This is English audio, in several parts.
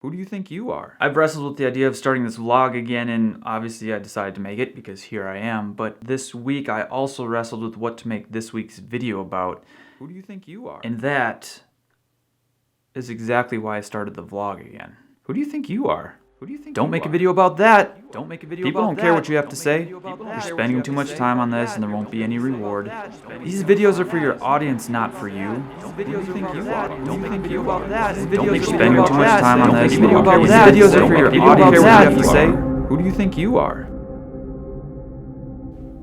Who do you think you are? I've wrestled with the idea of starting this vlog again, and obviously I decided to make it because here I am. But this week I also wrestled with what to make this week's video about. Who do you think you are? And that is exactly why I started the vlog again. Who do you think you are? Who do you think Don't make a video about that. Don't make a video People don't care what you have to say. You're spending too much time on this and there won't be any reward. These videos are for your audience, not for you. Who do you think you are? Don't think you about that. Don't make spending too much time on this. These videos are for your audience, not what you have to say. Who do you think you are?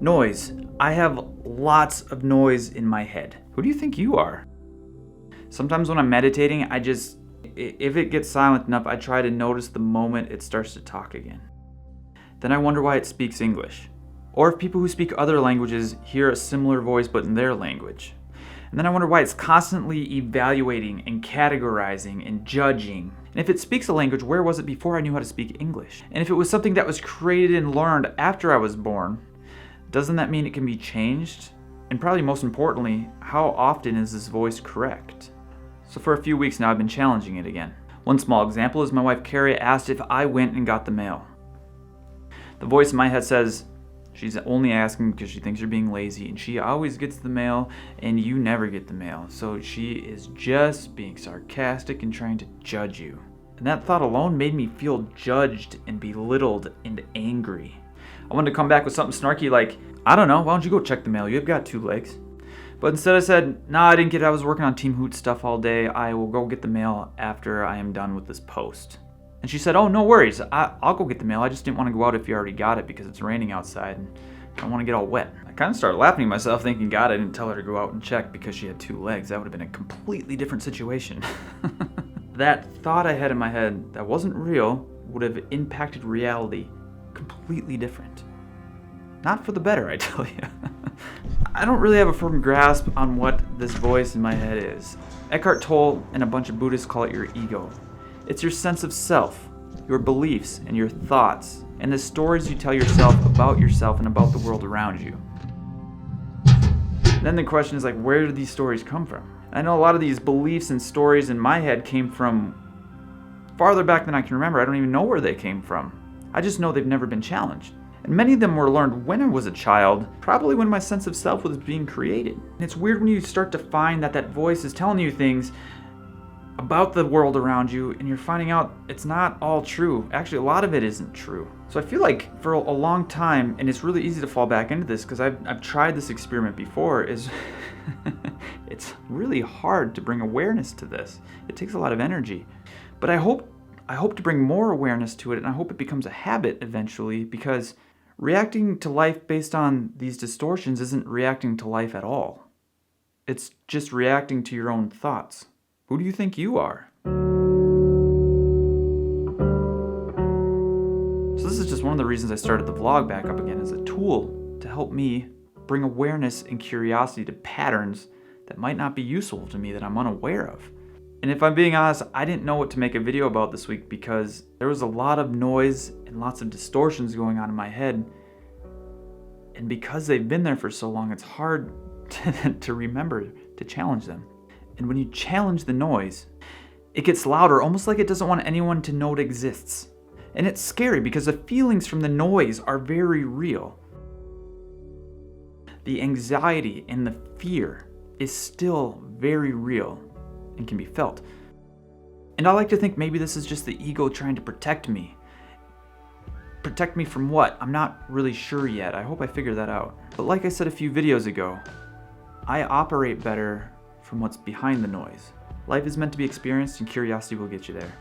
Noise. I have lots of noise in my head. Who do you think you are? Sometimes when I'm meditating, if it gets silent enough, I try to notice the moment it starts to talk again. Then I wonder why it speaks English. Or if people who speak other languages hear a similar voice but in their language. And then I wonder why it's constantly evaluating and categorizing and judging. And if it speaks a language, where was it before I knew how to speak English? And if it was something that was created and learned after I was born, doesn't that mean it can be changed? And probably most importantly, how often is this voice correct? So for a few weeks now, I've been challenging it again. One small example is my wife Carrie asked if I went and got the mail. The voice in my head says, she's only asking because she thinks you're being lazy, and she always gets the mail and you never get the mail. So she is just being sarcastic and trying to judge you. And that thought alone made me feel judged and belittled and angry. I wanted to come back with something snarky like, I don't know, why don't you go check the mail? You've got 2 legs. But instead I said, nah, I didn't get it. I was working on Team Hoot stuff all day. I will go get the mail after I am done with this post. And she said, oh, no worries. I'll go get the mail. I just didn't want to go out if you already got it because it's raining outside and I don't want to get all wet. I kind of started laughing at myself thinking, God, I didn't tell her to go out and check because she had 2 legs. That would have been a completely different situation. That thought I had in my head that wasn't real would have impacted reality completely different. Not for the better, I tell you. I don't really have a firm grasp on what this voice in my head is. Eckhart Tolle and a bunch of Buddhists call it your ego. It's your sense of self, your beliefs and your thoughts, and the stories you tell yourself and about the world around you. Then the question is like, where do these stories come from? I know a lot of these beliefs and stories in my head came from farther back than I can remember. I don't even know where they came from. I just know they've never been challenged. And many of them were learned when I was a child, probably when my sense of self was being created. And it's weird when you start to find that voice is telling you things about the world around you and you're finding out it's not all true. Actually, a lot of it isn't true. So I feel like for a long time, and it's really easy to fall back into this because I've tried this experiment before, is it's really hard to bring awareness to this. It takes a lot of energy. But I hope to bring more awareness to it, and I hope it becomes a habit eventually, because reacting to life based on these distortions isn't reacting to life at all. It's just reacting to your own thoughts. Who do you think you are? So this is just one of the reasons I started the vlog back up again, as a tool to help me bring awareness and curiosity to patterns that might not be useful to me, that I'm unaware of. And if I'm being honest, I didn't know what to make a video about this week because there was a lot of noise and lots of distortions going on in my head. And because they've been there for so long, it's hard to remember to challenge them. And when you challenge the noise, it gets louder, almost like it doesn't want anyone to know it exists. And it's scary because the feelings from the noise are very real. The anxiety and the fear is still very real and can be felt. And I like to think maybe this is just the ego trying to protect me. Protect me from what? I'm not really sure yet. I hope I figure that out. But like I said a few videos ago, I operate better from what's behind the noise. Life is meant to be experienced and curiosity will get you there.